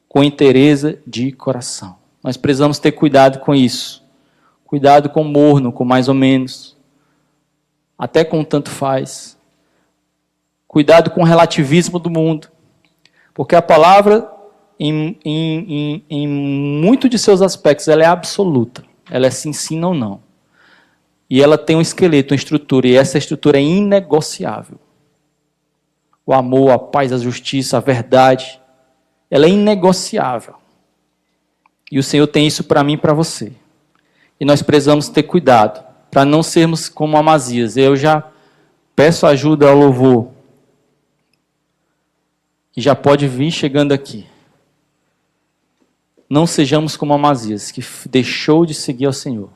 com inteireza de coração. Nós precisamos ter cuidado com isso. Cuidado com morno, com mais ou menos. Até com tanto faz. Cuidado com o relativismo do mundo. Porque a palavra, em muito de seus aspectos, ela é absoluta. Ela é sim ou não. E ela tem um esqueleto, uma estrutura, e essa estrutura é inegociável. O amor, a paz, a justiça, a verdade, ela é inegociável. E o Senhor tem isso para mim e para você. E nós precisamos ter cuidado, para não sermos como Amazias. Eu já peço ajuda ao louvor, que já pode vir chegando aqui. Não sejamos como Amazias, que deixou de seguir ao Senhor.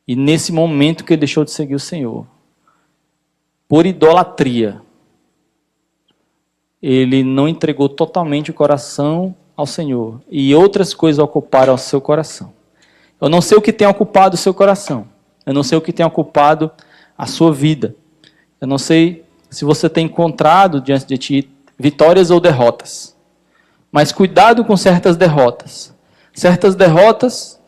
E nesse momento que ele deixou de seguir o Senhor, por idolatria, ele não entregou totalmente o coração ao Senhor. E outras coisas ocuparam o seu coração. Eu não sei o que tem ocupado o seu coração. Eu não sei o que tem ocupado a sua vida. Eu não sei se você tem encontrado diante de ti vitórias ou derrotas. Mas cuidado com certas derrotas. Certas derrotas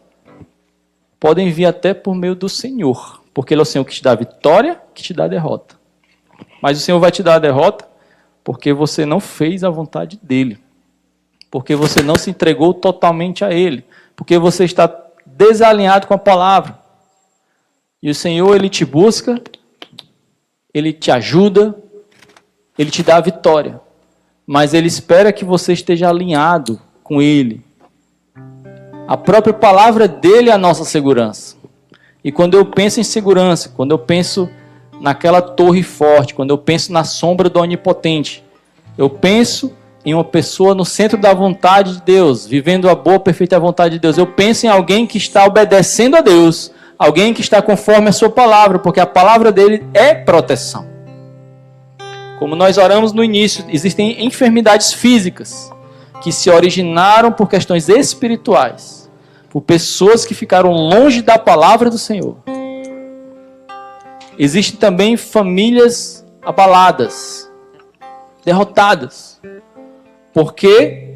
podem vir até por meio do Senhor. Porque Ele é o Senhor que te dá a vitória, que te dá a derrota. Mas o Senhor vai te dar a derrota porque você não fez a vontade dEle. Porque você não se entregou totalmente a Ele. Porque você está desalinhado com a palavra. E o Senhor, Ele te busca, Ele te ajuda, Ele te dá a vitória. Mas Ele espera que você esteja alinhado com Ele. A própria palavra dEle é a nossa segurança. E quando eu penso em segurança, quando eu penso naquela torre forte, quando eu penso na sombra do Onipotente, eu penso em uma pessoa no centro da vontade de Deus, vivendo a boa, perfeita vontade de Deus. Eu penso em alguém que está obedecendo a Deus, alguém que está conforme a sua palavra, porque a palavra dele é proteção. Como nós oramos no início, existem enfermidades físicas que se originaram por questões espirituais, por pessoas que ficaram longe da palavra do Senhor. Existem também famílias abaladas, derrotadas, porque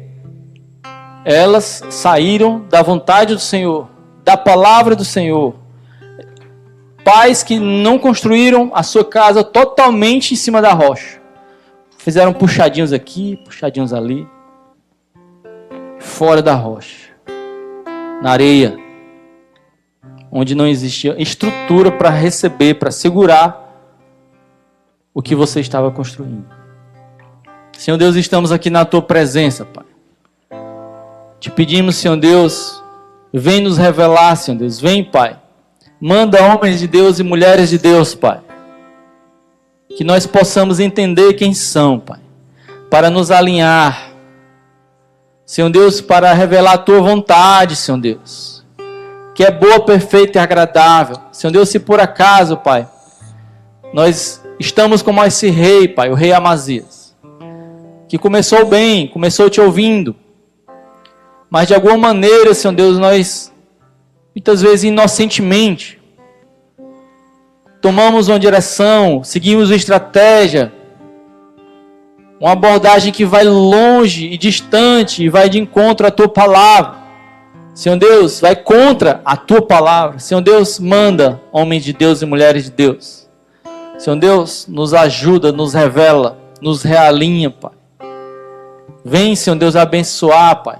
elas saíram da vontade do Senhor, da palavra do Senhor. Pais que não construíram a sua casa totalmente em cima da rocha. Fizeram puxadinhos aqui, puxadinhos ali, fora da rocha, na areia, onde não existia estrutura para receber, para segurar o que você estava construindo. Senhor Deus, estamos aqui na Tua presença, Pai. Te pedimos, Senhor Deus, vem nos revelar, Senhor Deus, vem, Pai. Manda homens de Deus e mulheres de Deus, Pai. Que nós possamos entender quem são, Pai. Para nos alinhar, Senhor Deus, para revelar a Tua vontade, Senhor Deus. Que é boa, perfeita e agradável. Senhor Deus, se por acaso, Pai, nós estamos como esse rei, Pai, o rei Amazias, que começou bem, começou te ouvindo, mas de alguma maneira, Senhor Deus, nós, muitas vezes inocentemente, tomamos uma direção, seguimos uma estratégia, uma abordagem que vai longe e distante, e vai de encontro à Tua palavra. Senhor Deus, vai contra a Tua palavra. Senhor Deus, manda homens de Deus e mulheres de Deus. Senhor Deus, nos ajuda, nos revela, nos realinha, Pai. Vem, Senhor Deus, abençoar, Pai,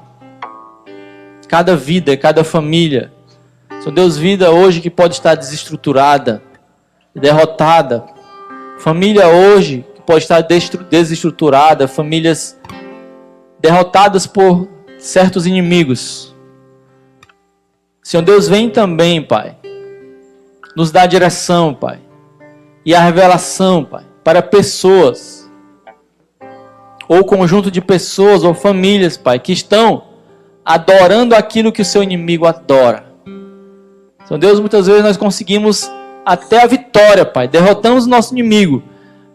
cada vida, cada família. Senhor Deus, vida hoje que pode estar desestruturada, derrotada. Família hoje que pode estar desestruturada. Famílias derrotadas por certos inimigos. Senhor Deus, vem também, Pai, nos dá a direção, Pai, e a revelação, Pai, para pessoas, ou conjunto de pessoas, ou famílias, Pai, que estão adorando aquilo que o seu inimigo adora. Senhor Deus, muitas vezes nós conseguimos até a vitória, Pai, derrotamos o nosso inimigo,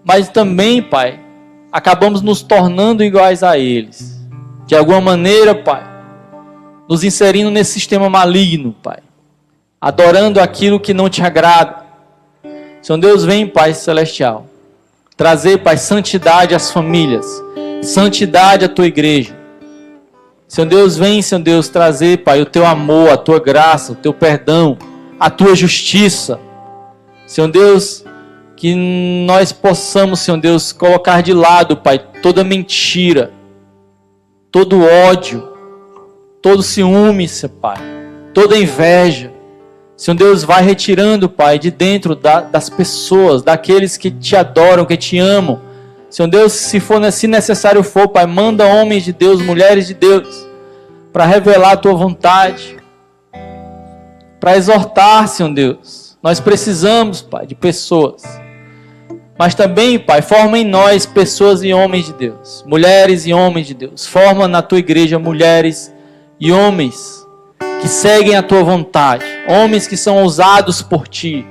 mas também, Pai, acabamos nos tornando iguais a eles. De alguma maneira, Pai, nos inserindo nesse sistema maligno, Pai, adorando aquilo que não te agrada. Senhor Deus, vem, Pai Celestial, trazer, Pai, santidade às famílias, santidade à tua igreja. Senhor Deus, vem, Senhor Deus, trazer, Pai, o teu amor, a tua graça, o teu perdão, a tua justiça. Senhor Deus, que nós possamos, Senhor Deus, colocar de lado, Pai, toda mentira, todo ódio, todo ciúme, Pai, toda inveja. Senhor Deus, vai retirando, Pai, de dentro das pessoas, daqueles que te adoram, que te amam. Senhor Deus, se necessário for, Pai, manda homens de Deus, mulheres de Deus, para revelar a tua vontade, para exortar, Senhor Deus. Nós precisamos, Pai, de pessoas. Mas também, Pai, forma em nós pessoas e homens de Deus, mulheres e homens de Deus. Forma na tua igreja mulheres e homens que seguem a tua vontade, homens que são usados por ti,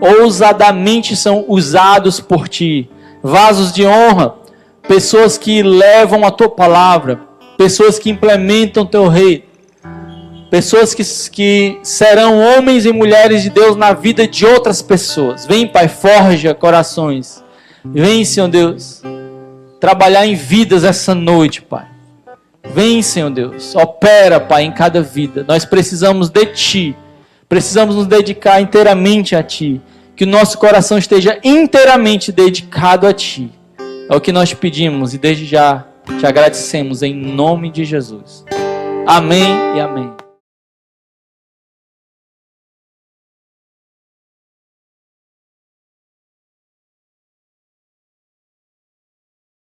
ousadamente são usados por ti, vasos de honra, pessoas que levam a tua palavra, pessoas que implementam o teu reino, pessoas que serão homens e mulheres de Deus na vida de outras pessoas. Vem, Pai, forja corações. Vem, Senhor Deus, trabalhar em vidas essa noite, Pai. Vem, Senhor Deus, opera, Pai, em cada vida. Nós precisamos de Ti, precisamos nos dedicar inteiramente a Ti, que o nosso coração esteja inteiramente dedicado a Ti. É o que nós pedimos e desde já te agradecemos em nome de Jesus. Amém e amém.